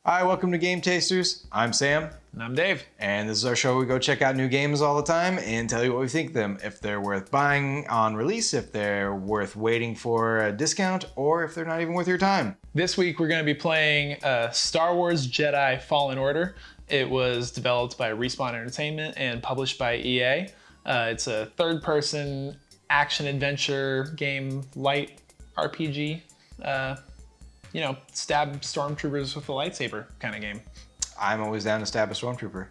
Hi, welcome to Game Tasters. I'm Sam. And I'm Dave. And this is our show where we go check out new games all the time and tell you what we think of them. If they're worth buying on release, if they're worth waiting for a discount, or if they're not even worth your time. This week we're going to be playing Star Wars Jedi Fallen Order. It was developed by Respawn Entertainment and published by EA. It's a third-person action-adventure game, light RPG. Stab stormtroopers with a lightsaber kind of game. I'm always down to stab a stormtrooper.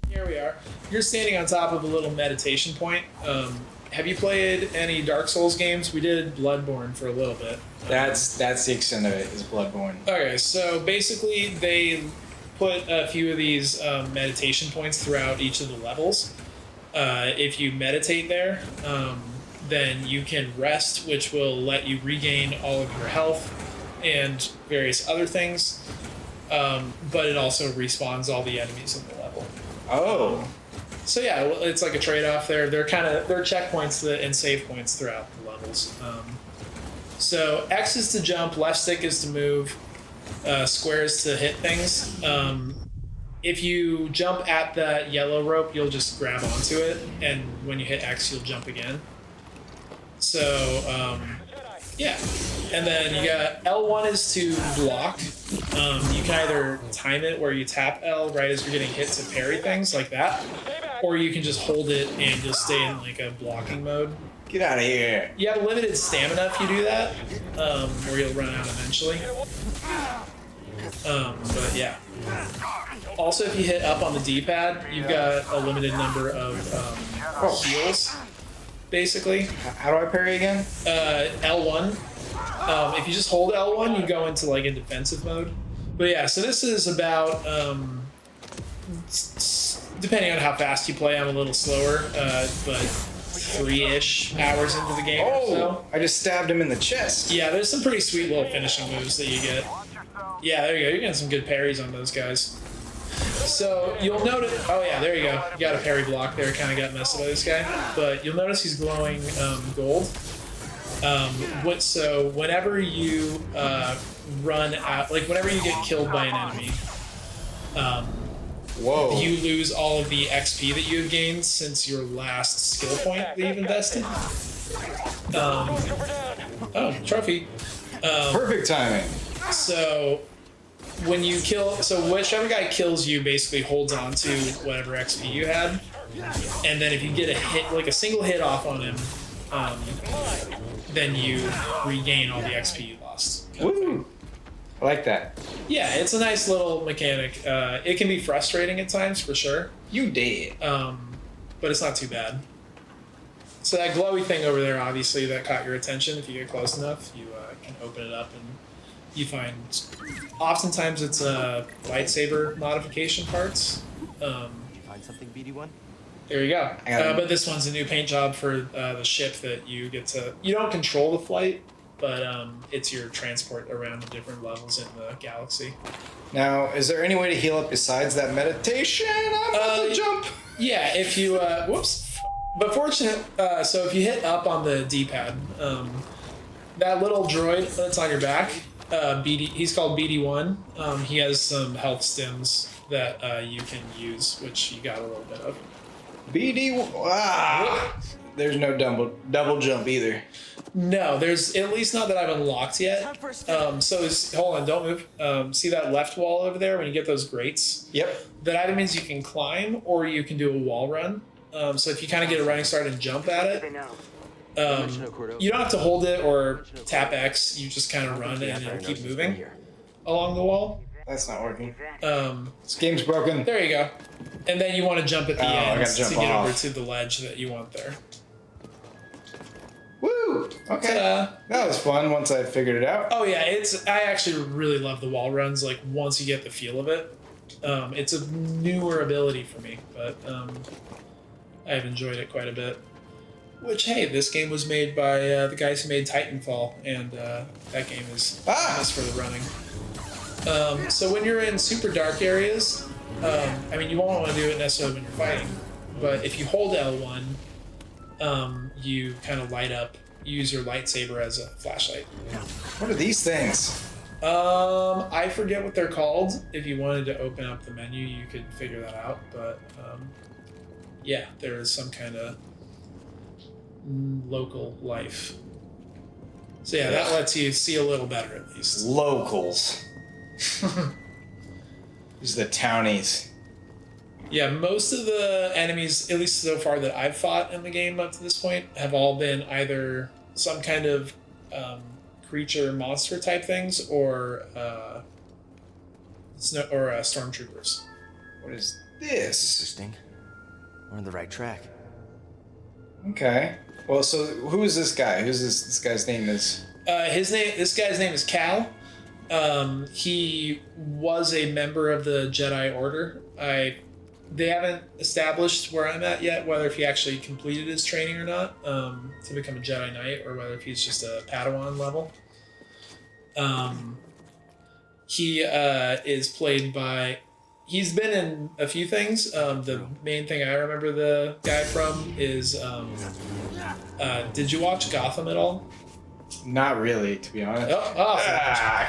Here we are. You're standing on top of a little meditation point. Have you played any Dark Souls games? We did Bloodborne for a little bit. That's the extent of it, is Bloodborne. Okay, so basically they put a few of these meditation points throughout each of the levels. If you meditate there, then you can rest, which will let you regain all of your health and various other things. But it also respawns all the enemies in the level. Oh. So yeah, it's like a trade-off there. They're checkpoints and save points throughout the levels. So X is to jump, left stick is to move, square is to hit things. If you jump at that yellow rope, you'll just grab onto it, and when you hit X, you'll jump again. So yeah, and then you got L1 is to block. You can either time it where you tap L right as you're getting hit to parry things like that, or you can just hold it and just stay in like a blocking mode. Get out of here. You have limited stamina if you do that, or you'll run out eventually. But yeah. Also, if you hit up on the D-pad, you've got a limited number of heals, basically. How do I parry again? L1. If you just hold L1, you go into like a defensive mode. But yeah, so this is about, depending on how fast you play, I'm a little slower, but 3-ish hours into the game or so. I just stabbed him in the chest. Yeah, there's some pretty sweet little finishing moves that you get. Yeah, there you go. You're getting some good parries on those guys. So you'll notice, oh yeah, there you go. You got a parry block there, kind of got messed up by this guy. But you'll notice he's glowing gold. So whenever you run out, like whenever you get killed by an enemy, you lose all of the XP that you have gained since your last skill point that you've invested. Oh, trophy. Perfect timing. So when you kill, so whichever guy kills you basically holds on to whatever XP you had, and then if you get a hit, like a single hit off on him, then you regain all the XP you lost. Woo! I like that. Yeah, it's a nice little mechanic. It can be frustrating at times for sure. You did. But it's not too bad. So that glowy thing over there, obviously, that caught your attention. If you get close enough, you can open it up and you find, oftentimes it's lightsaber modification parts. Find something, BD1? There you go. But this one's a new paint job for the ship that you get to, you don't control the flight, but it's your transport around the different levels in the galaxy. Now, is there any way to heal up besides that meditation? I'm about to jump. Yeah, if you, whoops. But fortunate, so if you hit up on the D-pad, that little droid that's on your back, he's called BD1. He has some health stims that you can use, which you got a little bit of. There's no double jump either. No, there's at least not that I've unlocked yet. Hold on, don't move. See that left wall over there when you get those grates? Yep. That either means you can climb or you can do a wall run. So if you kind of get a running start and jump at it, you don't have to hold it or tap X. You just kind of run and it'll keep moving along the wall. That's not working. This game's broken. There you go. And then you want to jump at the end to jump get off. over to the ledge that you want there. Woo! Okay. Ta-da. That was fun once I figured it out. Oh yeah, I actually really love the wall runs, like once you get the feel of it. It's a newer ability for me, but I've enjoyed it quite a bit. Which, hey, this game was made by the guys who made Titanfall, and that game is famous for the running. So when you're in super dark areas, I mean, you won't want to do it necessarily when you're fighting, but if you hold L1, you kind of light up, use your lightsaber as a flashlight. What are these things? I forget what they're called. If you wanted to open up the menu, you could figure that out, but yeah, there is some kind of local life. So yeah, that lets you see a little better at least. Locals. These are the townies. Yeah, most of the enemies, at least so far that I've fought in the game up to this point, have all been either some kind of creature, monster type things, or stormtroopers. What is this? Interesting. We're on the right track. Okay. Well, so who is this guy? Who's this guy's name is? This guy's name is Cal. He was a member of the Jedi Order. They haven't established where I'm at yet, whether if he actually completed his training or not to become a Jedi Knight, or whether if he's just a Padawan level. He is played by. He's been in a few things. The main thing I remember the guy from is. Did you watch Gotham at all? Not really, to be honest.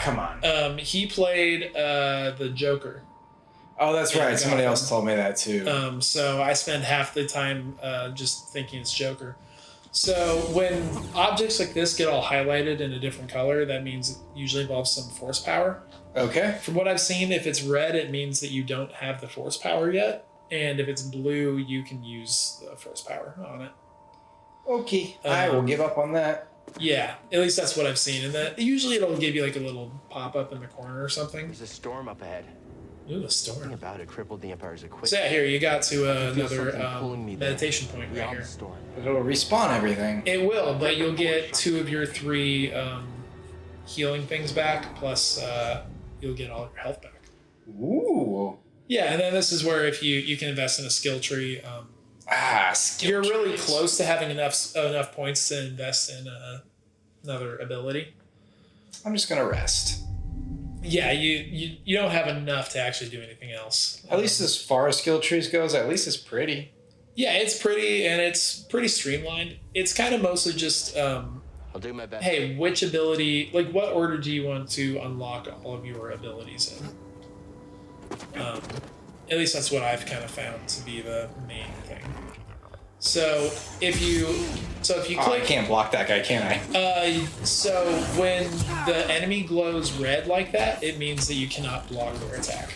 Come on. He played the Joker. Oh, that's right. Somebody else told me that too. So I spend half the time just thinking it's Joker. So when objects like this get all highlighted in a different color, that means it usually involves some force power. Okay. From what I've seen, if it's red, it means that you don't have the force power yet. And if it's blue, you can use the force power on it. Okay. I will give up on that. Yeah, at least that's what I've seen. And that usually it'll give you like a little pop-up in the corner or something. There's a storm up ahead. Ooh, a storm. Something about it crippled the Empire's equipment. So yeah, here you got to another pulling me meditation point right beyond here. the storm. It'll respawn everything. It will, but you'll get 2 of your 3 healing things back, plus you'll get all your health back. Ooh. Yeah, and then this is where if you can invest in a skill tree. Skill You're really trees. close to having enough points to invest in another ability. I'm just gonna rest. Yeah, you don't have enough to actually do anything else. At least as far as skill trees goes, at least it's pretty. Yeah, it's pretty, and it's pretty streamlined. It's kind of mostly just, I'll do my best. hey, which ability, like what order do you want to unlock all of your abilities in? At least that's what I've kind of found to be the main thing. So if you click, I can't block that guy, can I? So when the enemy glows red like that, it means that you cannot block their attack.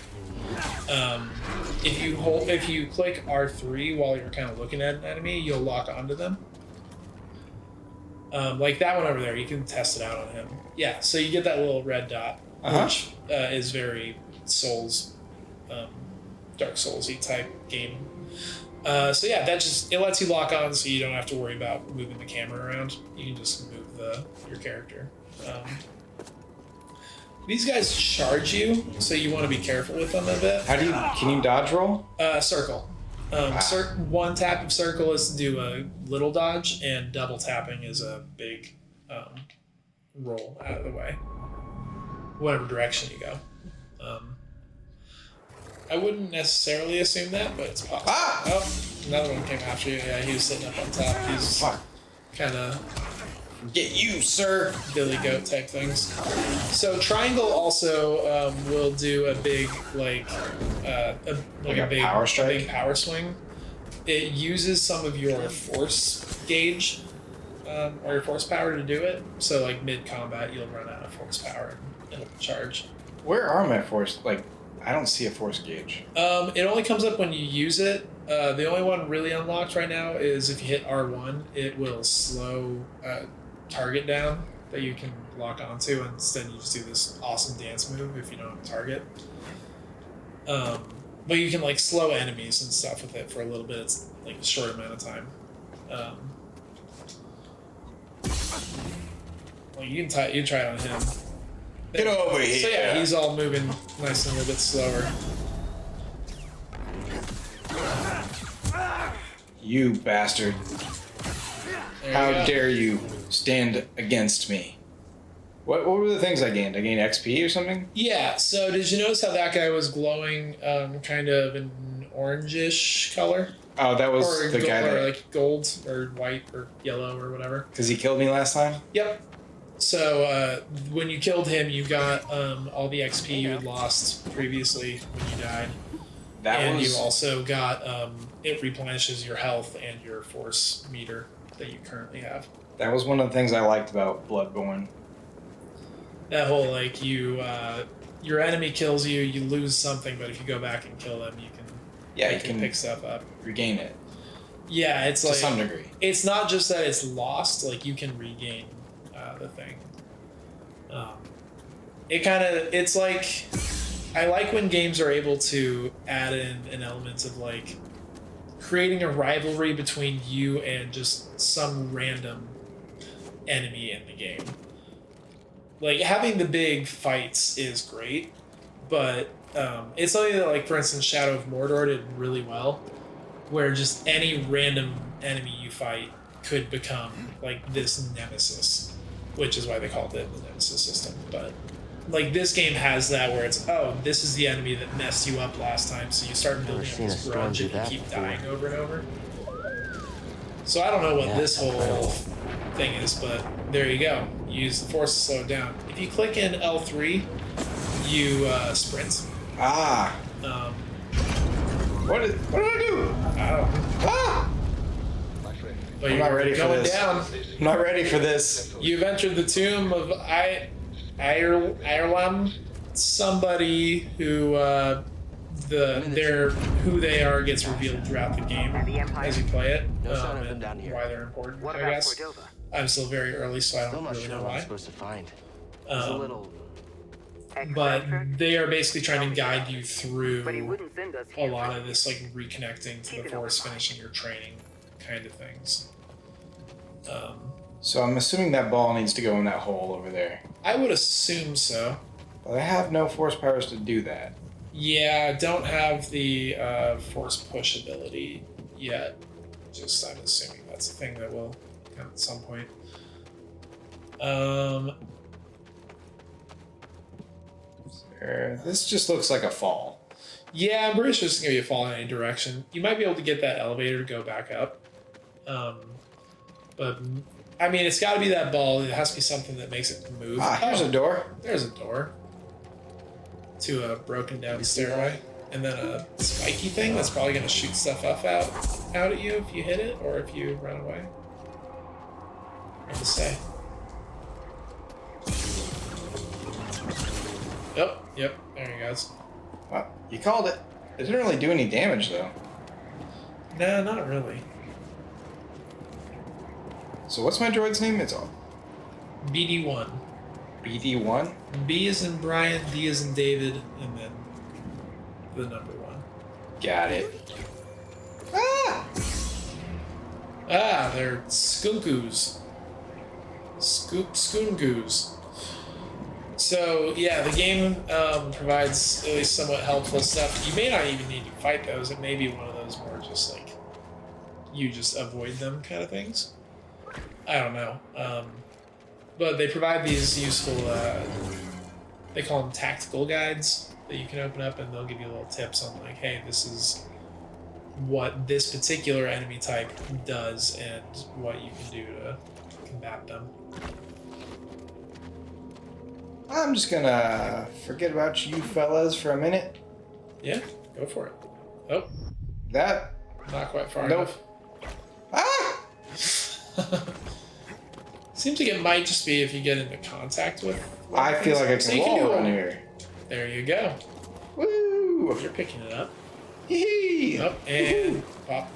If you click R3 while you're kind of looking at an enemy, you'll lock onto them. Like that one over there, you can test it out on him. Yeah, so you get that little red dot, which is very Dark Souls-y type game. So yeah, it lets you lock on, so you don't have to worry about moving the camera around. You can just move your character. These guys charge you, so you want to be careful with them a bit. Can you dodge roll? Circle. One tap of circle is to do a little dodge, and double tapping is a big roll out of the way, whatever direction you go. I wouldn't necessarily assume that, but it's possible. Oh, another one came after you. Yeah, he was sitting up on top. He's kind of get you, sir. Billy Goat type things. So triangle also will do a big a big power strike? a big power swing. It uses some of your force gauge or your force power to do it. So like mid combat, you'll run out of force power and it'll charge. Where are my force? I don't see a force gauge. It only comes up when you use it. The only one really unlocked right now is if you hit R1, it will slow target down that you can lock onto, and instead you just do this awesome dance move if you don't have a target. But you can slow enemies and stuff with it for a little bit. It's a short amount of time. You can try it on him. Get over here. So yeah, he's all moving nice and a little bit slower. You bastard. How dare you stand against me? What were the things I gained? I gained XP or something? Yeah, so did you notice how that guy was glowing kind of an orangish color? Oh, that was Or the guy or that... like gold or white or yellow or whatever. Because he killed me last time? Yep. So when you killed him, you got all the XP you had lost previously when you died. And you also got it replenishes your health and your force meter that you currently have. That was one of the things I liked about Bloodborne. That whole like your enemy kills you, you lose something, but if you go back and kill them, you can pick stuff up, regain it. Yeah, it's to like some degree. It's not just that it's lost; like you can regain the thing. It's like I like when games are able to add in an element of like creating a rivalry between you and just some random enemy in the game. Like having the big fights is great, but it's something that, like, for instance, Shadow of Mordor did really well, where just any random enemy you fight could become like this nemesis, which is why they called it the nemesis system. But like this game has that where it's, oh, this is the enemy that messed you up last time, so you start building up this grudge and you keep dying over and over. So I don't know what this whole thing is, but there you go. You use the force to slow it down. If you click in L3, you sprint. Ah. What did I do? I don't know. Ah! But I'm not ready for this. Down. I'm not ready for this. You've entered the tomb of Ireland. Somebody who who they are gets revealed throughout the game as you play it. No sign of them down here. Why they're important, I guess. I'm still very early, so I don't really know why. I'm supposed to find. It's a little. But they are basically trying to guide you through a lot of this, like reconnecting to the force, finishing your training kind of things. So I'm assuming that ball needs to go in that hole over there. I would assume so. But I have no force powers to do that. Yeah, I don't have the force push ability yet. Just, I'm assuming that's a thing that will come at some point. This just looks like a fall. Yeah, I'm pretty sure it's going to be a fall in any direction. You might be able to get that elevator to go back up. But, I mean, it's got to be that ball. It has to be something that makes it move. Ah, here's a door. There's a door. To a broken down stairway. And then a spiky thing that's probably going to shoot stuff out at you if you hit it or if you run away. Hard to say. Yep, there he goes. Well, you called it. It didn't really do any damage, though. No, not really. So what's my droid's name? It's all BD1. BD1? B is in Brian, D is in David, and then the number 1. Got it. Ah! Ah, they're skunkus. Skoongoos. So, yeah, the game provides at least somewhat helpful stuff. You may not even need to fight those. It may be one of those more just like you just avoid them kind of things. I don't know. But they provide these useful, they call them tactical guides that you can open up, and they'll give you little tips on like, hey, this is what this particular enemy type does and what you can do to combat them. I'm just gonna forget about you fellas for a minute. Yeah, go for it. Oh. That? Not quite far nope. enough. Ah! Seems like it might just be if you get into contact with. I feel like I can wall around here. There you go. Woo! You're picking it up. Hee! Up and pop.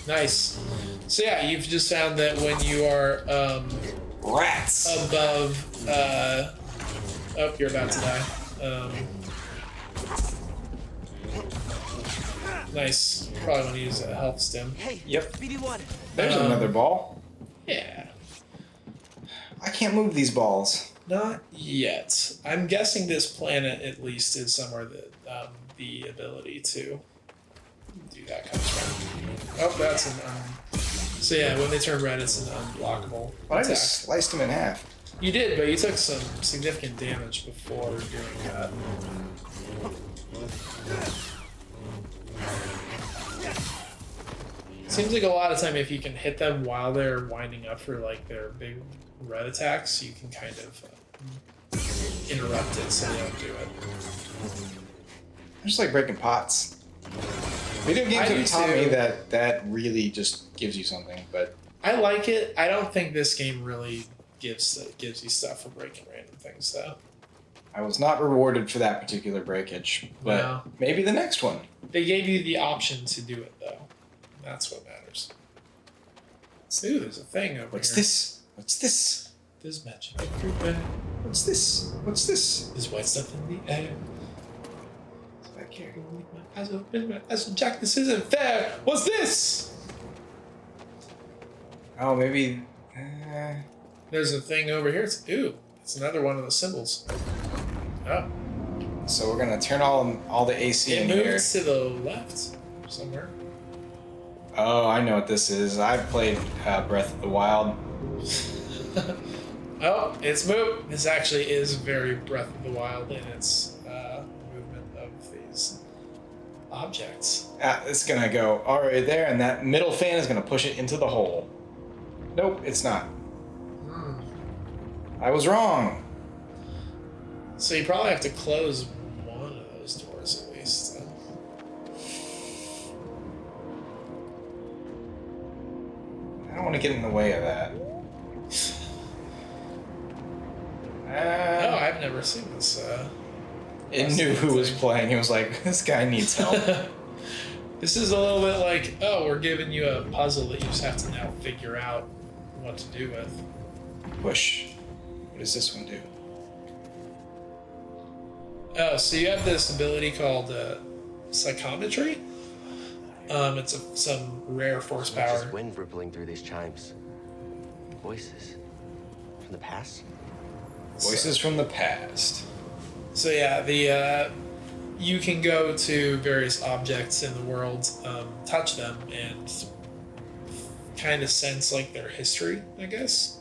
Nice. So yeah, you've just found that when you are rats above oh, you're about to die. Nice. Probably want to use a health stim. Yep. There's another ball. Yeah. I can't move these balls. Not yet. I'm guessing this planet at least is somewhere that the ability to do that comes from. Oh, that's an So yeah, when they turn red, it's an unblockable But I attack. just sliced him in half. You did, but you took some significant damage before doing that. Seems like a lot of time if you can hit them while they're winding up for like their big red attacks, you can kind of interrupt it so they don't do it. I just like breaking pots. Video games have taught me that really just gives you something, but I like it. I don't think this game really gives you stuff for breaking random things though. I was not rewarded for that particular breakage. But No. maybe the next one. They gave you the option to do it though. That's what matters. Ooh, there's a thing over What's here. this? What's this? There's magic everywhere. What's this? What's this? There's white stuff in the air. So I can't go leave my eyes open. My eyes on Jack, this isn't fair. What's this? Oh, maybe. There's a thing over here. Ooh, it's another one of the symbols. Oh, So we're gonna turn all the AC it in here. moves to the left somewhere. Oh, I know what this is. I've played Breath of the Wild. Oh, it's moved. This actually is very Breath of the Wild in its movement of these objects. It's gonna go all right there, and that middle fan is gonna push it into the hole. Nope, it's not. I was wrong. So you probably have to close one of those doors at least. I don't want to get in the way of that. Oh, I've never seen this. It knew who was playing. He was like, this guy needs help. This is a little bit like, oh, we're giving you a puzzle that you just have to now figure out what to do with. Push. What does this one do? Oh, so you have this ability called psychometry. It's some rare force There's power. just wind rippling through these chimes. Voices from the past. Voices from the past. So yeah, you can go to various objects in the world, touch them, and kind of sense like their history, I guess.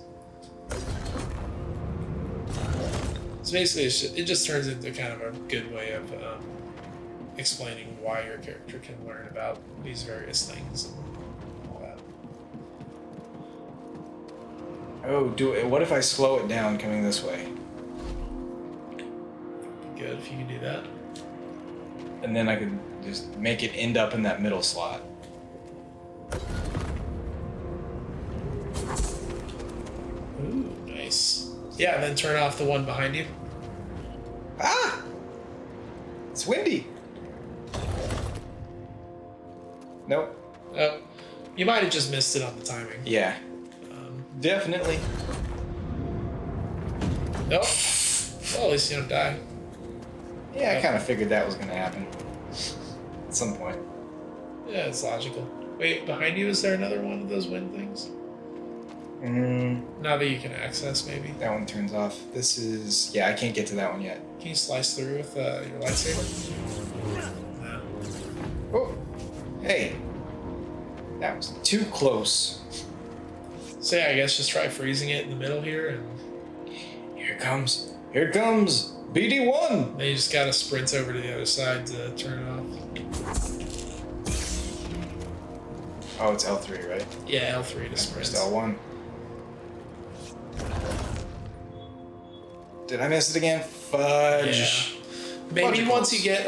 So basically, it just turns into kind of a good way of explaining why your character can learn about these various things and all that. Oh, what if I slow it down coming this way? Be good if you can do that. And then I could just make it end up in that middle slot. Ooh, nice. Yeah, and then turn off the one behind you. Ah! It's windy. Nope. Oh, you might have just missed it on the timing. Yeah. Definitely. Nope. Well, at least you don't die. Yeah, I kind of figured that was going to happen. At some point. Yeah, it's logical. Wait, behind you, is there another one of those wind things? Now that you can access, maybe. That one turns off. This is... Yeah, I can't get to that one yet. Can you slice through with your lightsaber? No. Oh! Hey! That was too close. So yeah, I guess just try freezing it in the middle here, and Here it comes. Here it comes! BD1! then you just gotta sprint over to the other side to turn it off. Oh, it's L3, right? Yeah, L3 to sprint. First L1. Did I miss it again? Fudge. Yeah. Maybe Fudge once balls. you get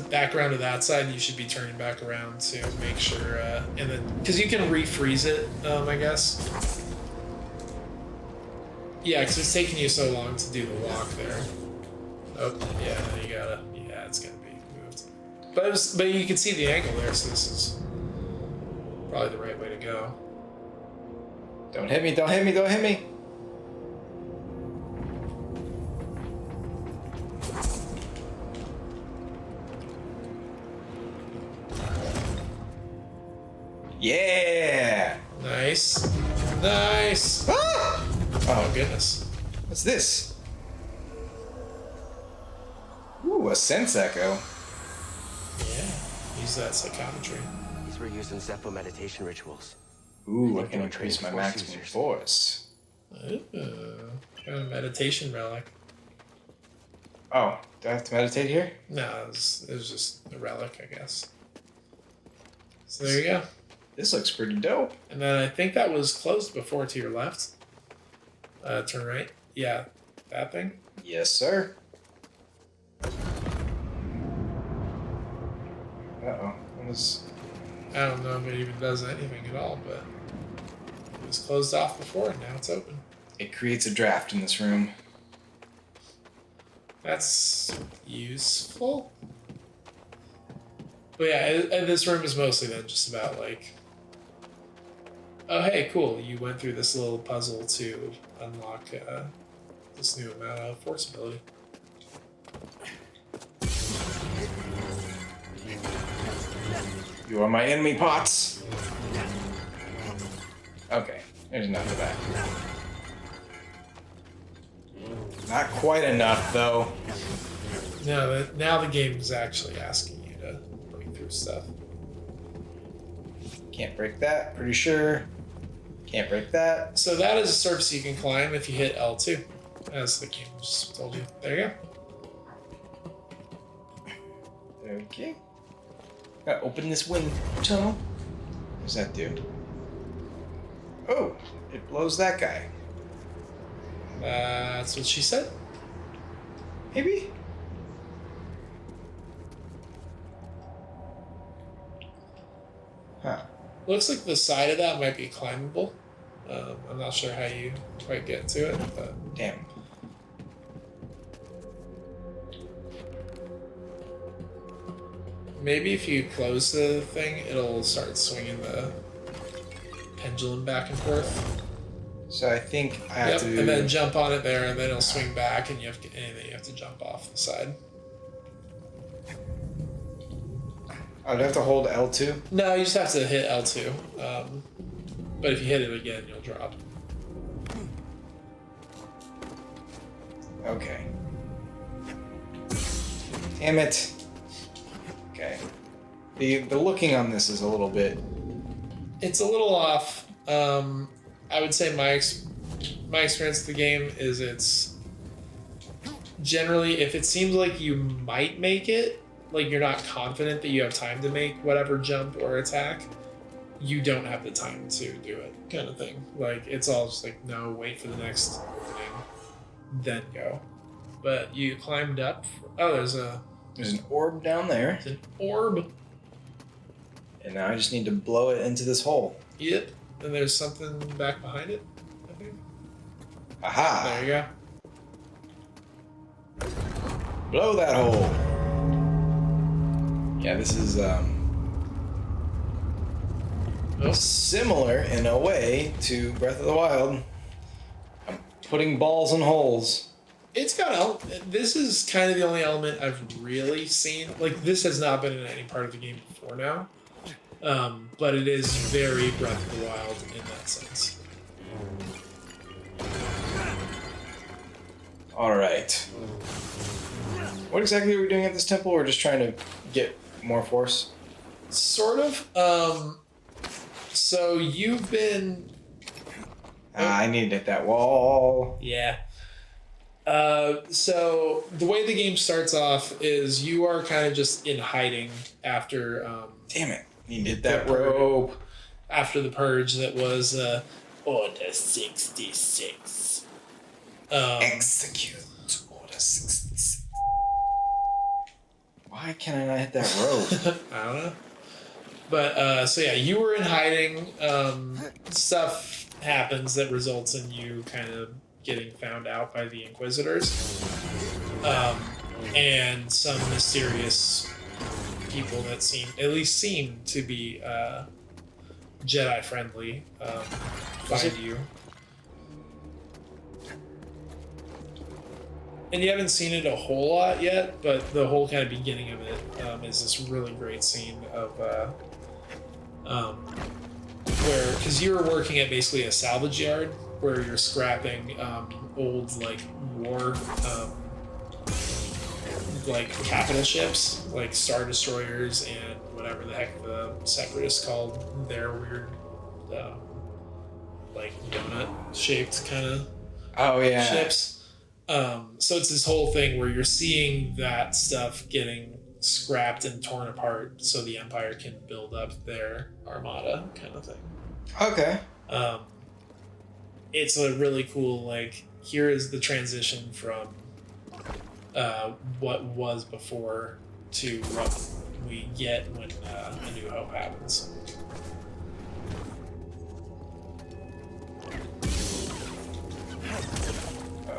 back around to that side, you should be turning back around to make sure, and then because you can refreeze it, I guess. Yeah, because it's taking you so long to do the walk there. Oh, yeah, you gotta. Yeah, it's gonna be moved. But you can see the angle there, so this is probably the right way to go. Don't hit me, don't hit me, don't hit me! Yeah! Nice, nice. Ah! Oh goodness. What's this? Ooh, a sense echo. Yeah, use that psychometry. These were used in Zeppo meditation rituals. Ooh, I can increase my maximum force. Ooh, kind of meditation relic. Oh, do I have to meditate here? No, it was just a relic, I guess. So there you go. This looks pretty dope. And then I think that was closed before to your left. Turn right. Yeah, that thing. Yes, sir. Uh-oh. What is... I don't know if it even does anything at all, but it was closed off before and now it's open. It creates a draft in this room. That's useful. But yeah, and this room is mostly then just about like, oh hey, cool, you went through this little puzzle to unlock this new amount of force ability. You are my enemy, Pots. Okay, there's enough of that. Not quite enough, though. Now the game is actually asking you to break through stuff. Can't break that, pretty sure. Can't break that. So that is a surface you can climb if you hit L2, as the game just told you. There you go. Okay. Gotta open this wind tunnel. What does that do? Oh, it blows that guy. That's what she said. Maybe? Huh. Looks like the side of that might be climbable. I'm not sure how you quite get to it, but Damn. maybe if you close the thing, it'll start swinging the pendulum back and forth. So I think I have to... And then jump on it there, and then it'll swing back, and then you have to jump off the side. I'd have to hold L2? No, you just have to hit L2. But if you hit it again, you'll drop. Okay. Damn it. Okay. The looking on this is a little bit... It's a little off. I would say my experience with the game is it's generally, if it seems like you might make it, like you're not confident that you have time to make whatever jump or attack, you don't have the time to do it, kind of thing. Like it's all just like, no, wait for the next opening, then go. But you climbed up. There's an orb down there. an orb. And now I just need to blow it into this hole. Yep. And there's something back behind it, I think. Aha! There you go. Blow that hole. Yeah, this is similar in a way to Breath of the Wild. I'm putting balls in holes. It's got this is kind of the only element I've really seen. Like this has not been in any part of the game before now, but it is very Breath of the Wild in that sense. All right. What exactly are we doing at this temple? We're just trying to get more force. Sort of. So you've been. I need to hit that wall. Yeah. So the way the game starts off is you are kind of just in hiding after. Damn it! Need to hit that rope. After the purge that was Order 66. Execute Order 66. Why can I not hit that rope? I don't know. But so yeah, you were in hiding. Stuff happens that results in you kind of getting found out by the Inquisitors, and some mysterious people that seem to be Jedi friendly find you. And you haven't seen it a whole lot yet, but the whole kind of beginning of it is this really great scene of where, because you were working at basically a salvage yard where you're scrapping old like war like capital ships, like Star Destroyers and whatever the heck the Separatists called their weird like donut shaped kind of Oh yeah. ships. So it's this whole thing where you're seeing that stuff getting scrapped and torn apart so the Empire can build up their armada kind of thing. Okay. It's a really cool, like, here is the transition from what was before to what we get when A New Hope happens.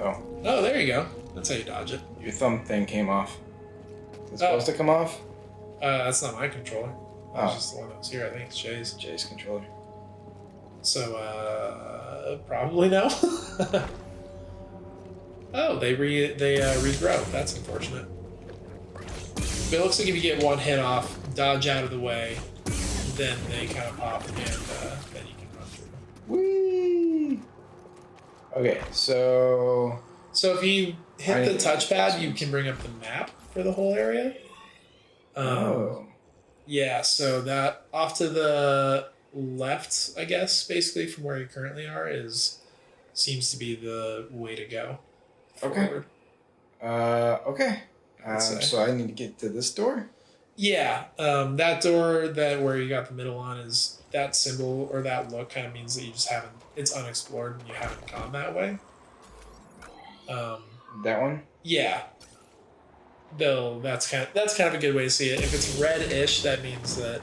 Oh, Oh, there you go. That's how you dodge it. your thumb thing came off. Is it supposed to come off? That's not my controller. That was Oh. just the one that was here. I think it's Jay's. Jay's controller. So, probably no. Oh, they regrow. That's unfortunate. But it looks like if you get one hit off, dodge out of the way, then they kind of pop and then you can run through. Whee! Okay, so So if you hit the touchpad, you can bring up the map for the whole area. Yeah, so that off to the left, I guess, basically from where you currently are, seems to be the way to go. Okay. Okay. say. So I need to get to this door. Yeah, that door where you got the middle on is that symbol or that look kind of means that you just haven't. It's unexplored and you haven't gone that way. That one. Yeah. Though that's kind of a good way to see it. If it's red-ish, that means that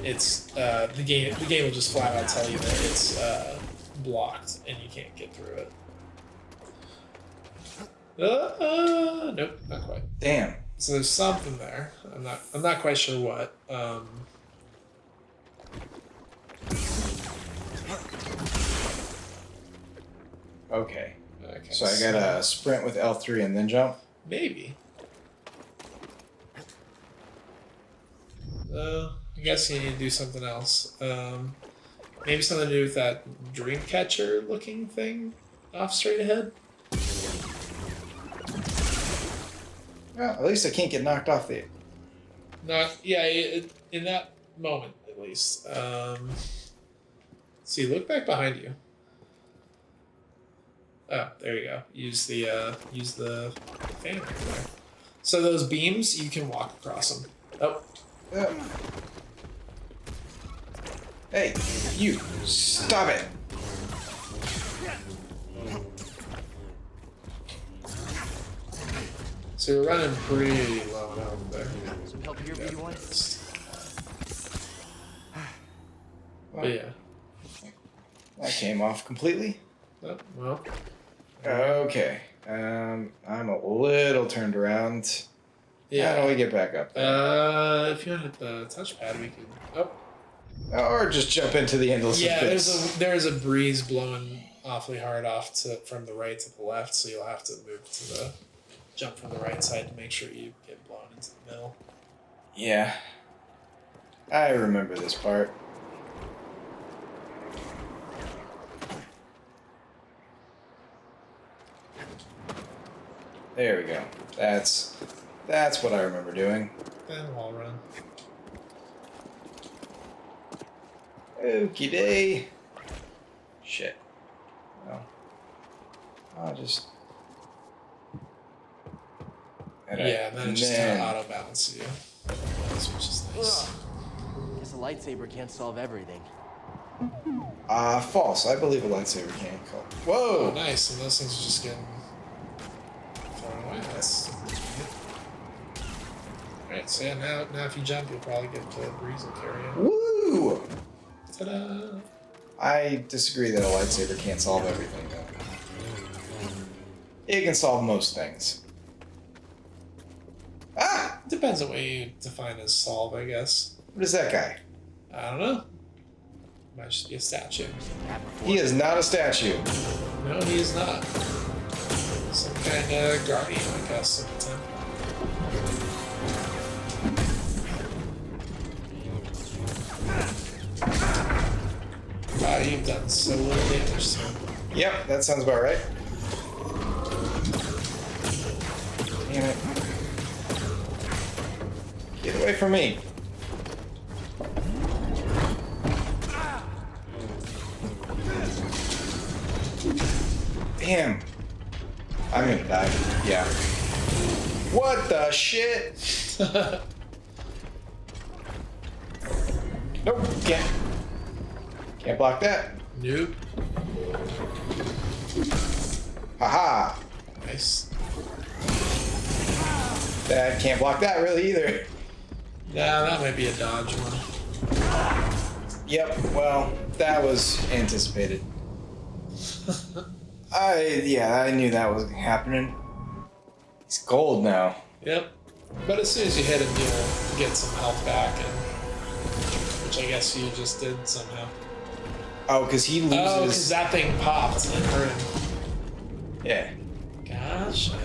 it's the game. The game will just flat out tell you that it's blocked and you can't get through it. Nope, not quite. Damn. So there's something there. I'm not quite sure what. Okay. Okay, So I gotta sprint with L3 and then jump. maybe. I guess you need to do something else. Maybe something to do with that dream catcher looking thing off straight ahead. Well, at least I can't get knocked off the. In that moment at least. See, look back behind you. Oh, there you go. Use the fan right there. So those beams, you can walk across them. Oh, Hey, you! Stop it! so you're running pretty low on health there. Some help here, BD1? But yeah. That came off completely. Oh, well. Okay. I'm a little turned around. Yeah. How do we get back up there? If you want to hit the touchpad, we can. Oh. Or just jump into the endless Yeah, abyss. there's a breeze blowing awfully hard from the right to the left, so you'll have to jump from the right side to make sure you get blown into the middle. Yeah. I remember this part. There we go. That's what I remember doing. Then wall run. Okie day. Shit. Well, I'll just. Yeah, and then it just kind of auto balance you, which is nice. Guess a lightsaber can't solve everything. False. I believe a lightsaber can call. Oh, Whoa! nice. And those things are just getting thrown away. That's Alright, so yeah, now if you jump, you'll probably get the breeze will carry you. Woo! Ta-da! I disagree that a lightsaber can't solve everything, though. It can solve most things. Ah! Depends on what you define as solve, I guess. What is that guy? I don't know. Might just be a statue. He is not a statue. No, he is not. Some kind of guardian, I guess, of the temple. Wow, you've done so little damage to him. Yep, that sounds about right. Damn it. Get away from me. Damn. I'm gonna die. Yeah. What the shit? Nope, can't block that. Nope. Haha. Nice. That can't block that really either. Yeah, that might be a dodge one. Yep, well, that was anticipated. I knew that was happening. He's gold now. Yep. But as soon as you hit him, you'll get some health back, which I guess you just did somehow. Oh, because he loses. Oh, because that thing popped and hurt him. Yeah. Gotcha.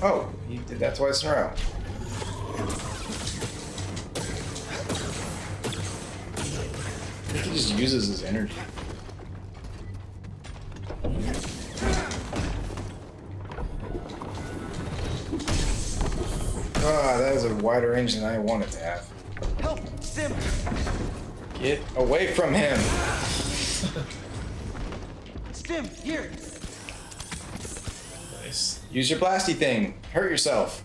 Oh, he did that twice in a row. I think he just uses his energy. Ah, that is a wider range than I wanted to have. Help! Sim! Get away from him! Stim, here! Nice. Use your blasty thing. Hurt yourself.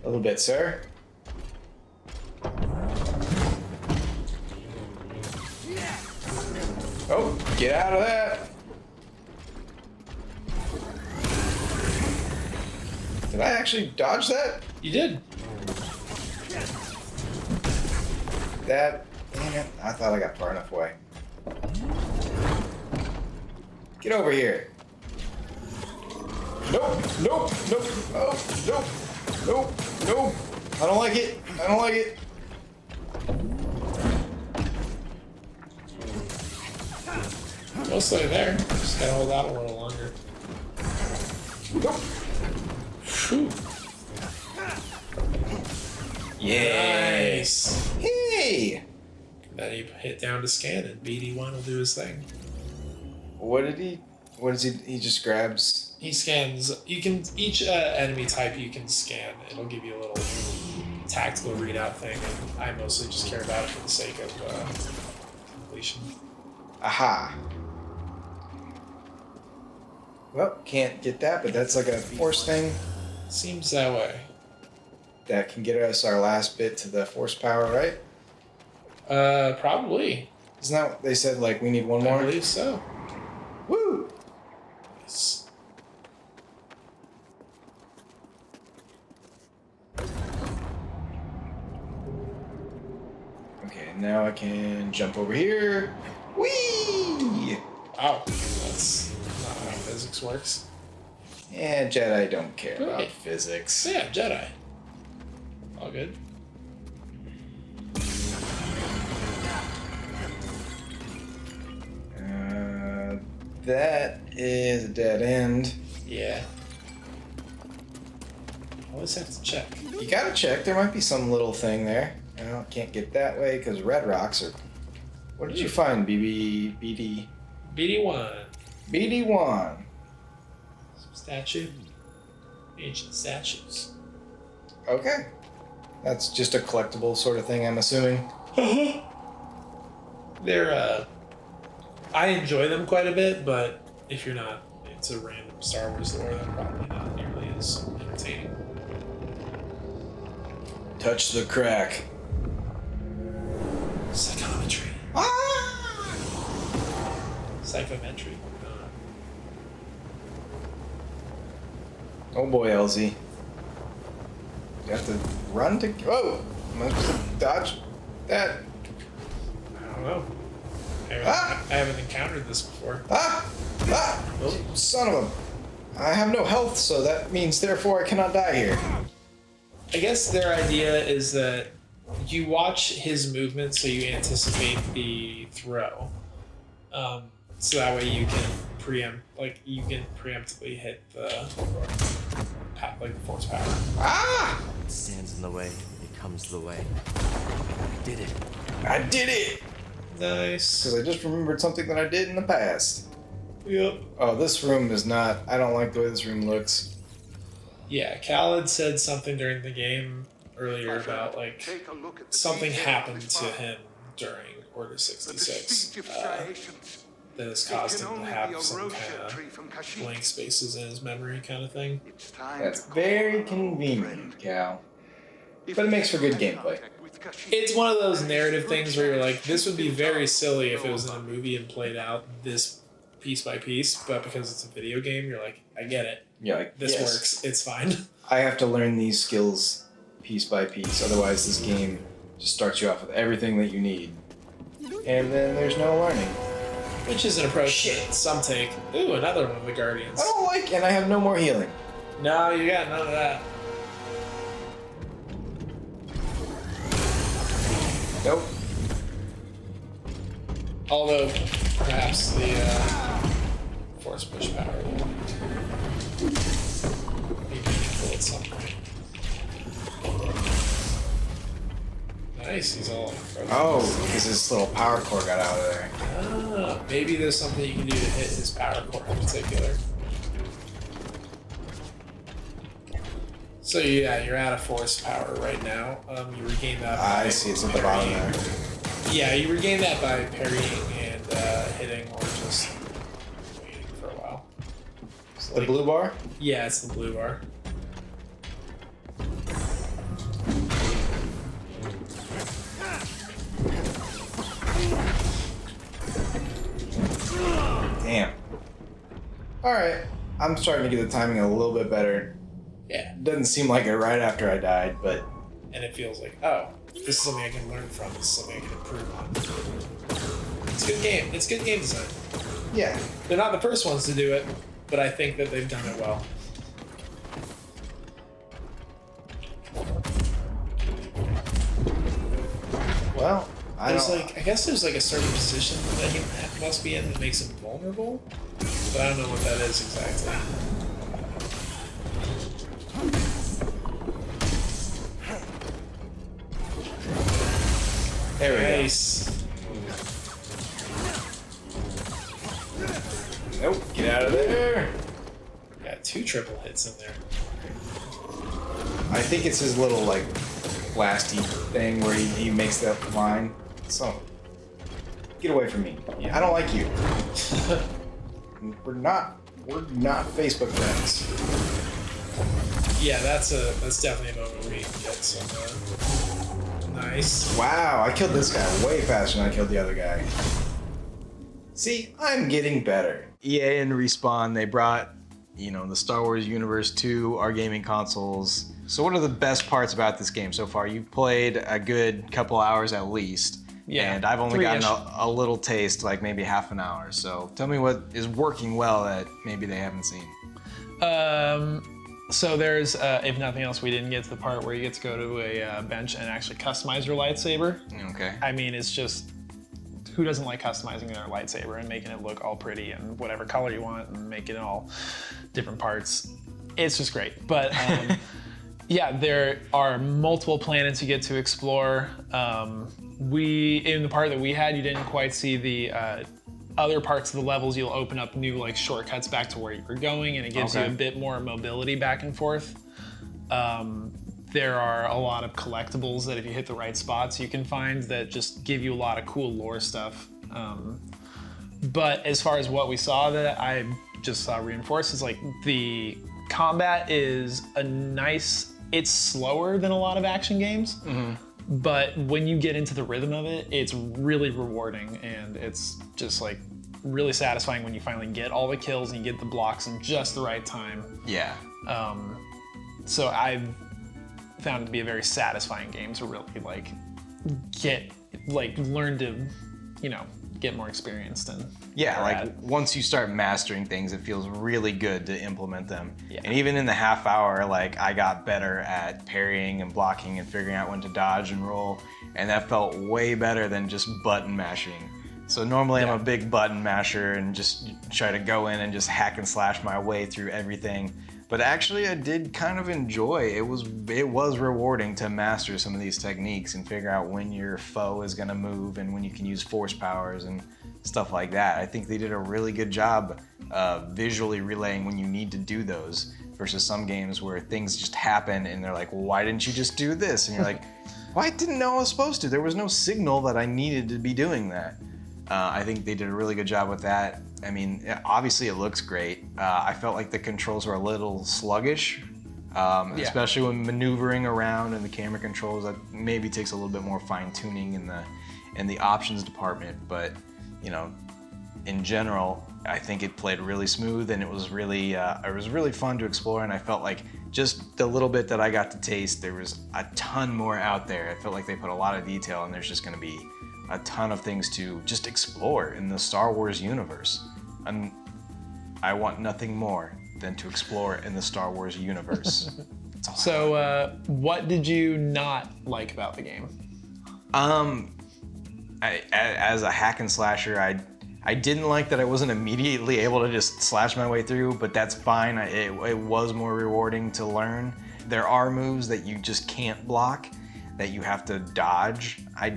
A little bit, sir. Oh, get out of that. Did I actually dodge that? You did. That, damn it. I thought I got far enough away. Get over here. Nope, nope, nope, oh, nope, nope, nope. I don't like it. I don't like it. Mostly there. Just gotta hold out a little longer. Nope. Whew. Yeah. Nice. Hey. Then you hit down to scan and BD1 will do his thing. What does he just grabs? He scans. You can each enemy type you can scan. It'll give you a little tactical readout thing, and I mostly just care about it for the sake of completion. Aha. Well, can't get that, but that's like a force thing Seems that way. that can get us our last bit to the force power, right? Probably. Isn't that what they said, like, we need one I more? believe so. Woo! Nice. Okay, now I can jump over here. Whee! Wow, that's not how physics works. Yeah, Jedi don't care about Right. physics. So yeah, Jedi. All good. That is a dead end. Yeah. Always have to check. You gotta check, there might be some little thing there. I can't get that way because red rocks are... What did you find, BD... BD1. BD1. Some statue. Ancient statues. Okay. That's just a collectible sort of thing, I'm assuming. They're, I enjoy them quite a bit, but if you're not into random Star Wars lore, they're probably not nearly as entertaining. Touch the crack. Psychometry. Ah! Psychometry. Oh boy, Elsie. You have to run to... Whoa! Am I supposed to dodge that? I don't know. I haven't encountered this before. Ah! Ah! Oh. Son of a... I have no health, so that means therefore I cannot die here. I guess their idea is that you watch his movement so you anticipate the throw. So that way you can preemptively hit the force power. Ah! It stands in the way, it becomes the way. I did it. I did it! Nice. Because I just remembered something that I did in the past. Yep. Oh, this room is not... I don't like the way this room looks. Yeah, Khaled said something during the game earlier about like something happened to him during Order 66 that has caused him to have some kind of blank spaces in his memory kind of thing. That's very convenient, Cal. But it makes for good gameplay. It's one of those narrative things where you're like, this would be very silly if it was in a movie and played out this piece by piece, but because it's a video game, you're like, I get it. Yeah, like, this works. It's fine. I have to learn these skills piece by piece, otherwise this game just starts you off with everything that you need. And then there's no learning. Which is an approach that some take. Ooh, another one of the Guardians. I don't like, and I have no more healing. No, you got none of that. Nope. Although, perhaps the force push power will be meaningful at some point. Nice, he's all... Oh, because his little power core got out of there. Ah, maybe there's something you can do to hit his power core in particular. So yeah, you're out of force power right now. You regain that by... I see, it's at the bottom there. Yeah, you regain that by parrying and hitting or just waiting for a while. So The blue bar? Yeah, it's the blue bar. Damn. Alright, I'm starting to get the timing a little bit better. Yeah. Doesn't seem like it right after I died, but... And it feels like, oh, this is something I can learn from. This is something I can improve on. It's a good game. It's good game design. Yeah. They're not the first ones to do it, but I think that they've done it well. Well, I guess there's like a certain position that he must be in that makes him vulnerable, but I don't know what that is exactly. There we Nice. go. Nope, get out of there. Got 2 triple hits in there. I think it's his little, like, blasty thing where he makes that line. So, get away from me. Yeah. I don't like you. We're not Facebook friends. Yeah, that's definitely a moment where you can get some nice. Wow, I killed this guy way faster than I killed the other guy. See, I'm getting better. EA and Respawn, they brought, the Star Wars universe to our gaming consoles. So what are the best parts about this game so far? You've played a good couple hours at least. Yeah, And I've only 3-ish. gotten a little taste, like maybe half an hour. So tell me what is working well that maybe they haven't seen. So there's, if nothing else, we didn't get to the part where you get to go to a bench and actually customize your lightsaber. Okay. I mean, it's just, who doesn't like customizing their lightsaber and making it look all pretty and whatever color you want and making it all different parts? It's just great. But yeah, there are multiple planets you get to explore. In the part that we had, you didn't quite see the other parts of the levels. You'll open up new like shortcuts back to where you were going, and it gives you a bit more mobility back and forth. There are a lot of collectibles that if you hit the right spots you can find that just give you a lot of cool lore stuff. But as far as what we saw that I just saw reinforced is like the combat is it's slower than a lot of action games. Mm-hmm. But when you get into the rhythm of it, it's really rewarding, and it's just like really satisfying when you finally get all the kills and you get the blocks in just the right time. Yeah. So I've found it to be a very satisfying game to really learn to, get more experienced and once you start mastering things, it feels really good to implement them. Yeah. And even in the half hour, I got better at parrying and blocking and figuring out when to dodge and roll, and that felt way better than just button mashing. So normally I'm a big button masher and just try to go in and just hack and slash my way through everything. But actually I did kind of enjoy, it was rewarding to master some of these techniques and figure out when your foe is gonna move and when you can use force powers and stuff like that. I think they did a really good job visually relaying when you need to do those versus some games where things just happen and they're like, well, why didn't you just do this? And you're like, Well, I didn't know I was supposed to. There was no signal that I needed to be doing that. I think they did a really good job with that. I mean, obviously it looks great. I felt like the controls were a little sluggish, especially when maneuvering around and the camera controls. That maybe takes a little bit more fine tuning in the options department. But you know, in general, I think it played really smooth, and it was really fun to explore. And I felt like just the little bit that I got to taste, there was a ton more out there. I felt like they put a lot of detail, and there's just going to be a ton of things to just explore in the Star Wars universe. And I want nothing more than to explore in the Star Wars universe. So, what did you not like about the game? As a hack and slasher, I didn't like that I wasn't immediately able to just slash my way through, but that's fine. It was more rewarding to learn. There are moves that you just can't block, that you have to dodge. I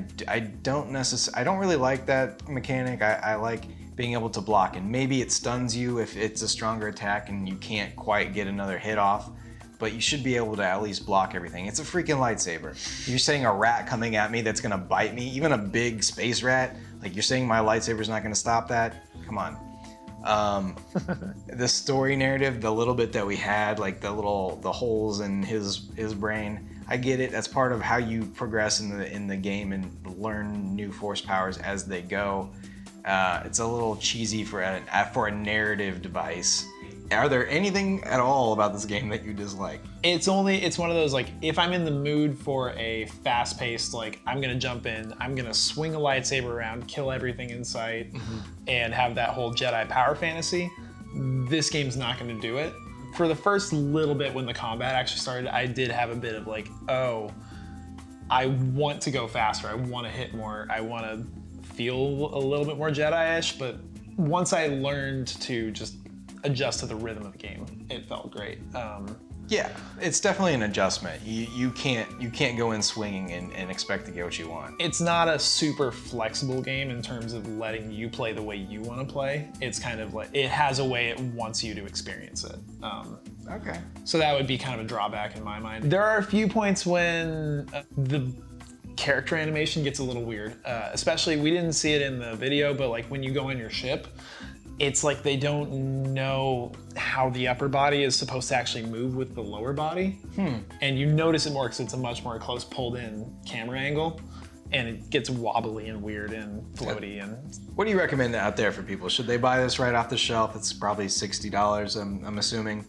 don't really like that mechanic. I like being able to block, and maybe it stuns you if it's a stronger attack and you can't quite get another hit off, but you should be able to at least block everything. It's a freaking lightsaber. You're saying a rat coming at me that's gonna bite me, even a big space rat, like you're saying my lightsaber's not gonna stop that? Come on. The story narrative, the little bit that we had, like the holes in his brain, I get it. That's part of how you progress in the game and learn new force powers as they go. It's a little cheesy for a narrative device. Are there anything at all about this game that you dislike? It's one of those, like, if I'm in the mood for a fast-paced, like, I'm gonna jump in, I'm gonna swing a lightsaber around, kill everything in sight, and have that whole Jedi power fantasy, this game's not gonna do it. For the first little bit when the combat actually started, I did have a bit of like, oh, I want to go faster, I want to hit more, I want to feel a little bit more Jedi-ish, but once I learned to just adjust to the rhythm of the game, it felt great. Yeah, it's definitely an adjustment. You can't go in swinging and expect to get what you want. It's not a super flexible game in terms of letting you play the way you want to play. It's kind of like, it has a way it wants you to experience it. Okay. So that would be kind of a drawback in my mind. There are a few points when the character animation gets a little weird, especially, we didn't see it in the video, but like when you go in your ship, it's like they don't know how the upper body is supposed to actually move with the lower body. And you notice it more because it's a much more close pulled in camera angle, and it gets wobbly and weird and floaty. And what do you recommend out there for people? Should they buy this right off the shelf? It's probably $60, I'm assuming.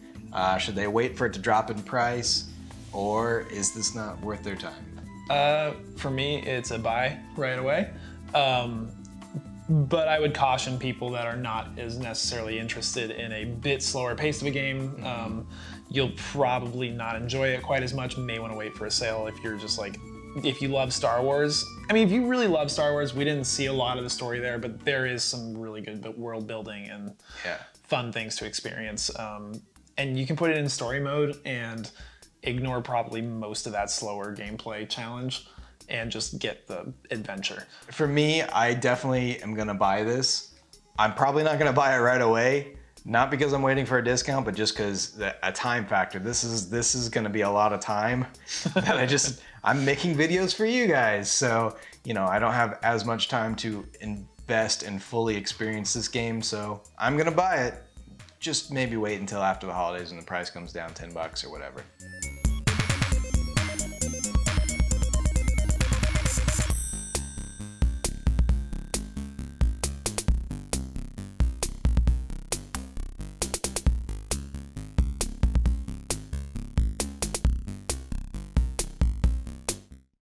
Should they wait for it to drop in price, or is this not worth their time? For me, it's a buy right away. But I would caution people that are not as necessarily interested in a bit slower pace of a game. You'll probably not enjoy it quite as much. May want to wait for a sale if you're just like, if you love Star Wars. I mean, if you really love Star Wars, we didn't see a lot of the story there, but there is some really good world building and fun things to experience. And you can put it in story mode and ignore probably most of that slower gameplay challenge and just get the adventure. For me, I definitely am gonna buy this. I'm probably not gonna buy it right away, not because I'm waiting for a discount, but just because a time factor. This is gonna be a lot of time that I'm making videos for you guys. So, you know, I don't have as much time to invest and fully experience this game. So I'm gonna buy it. Just maybe wait until after the holidays and the price comes down $10 or whatever.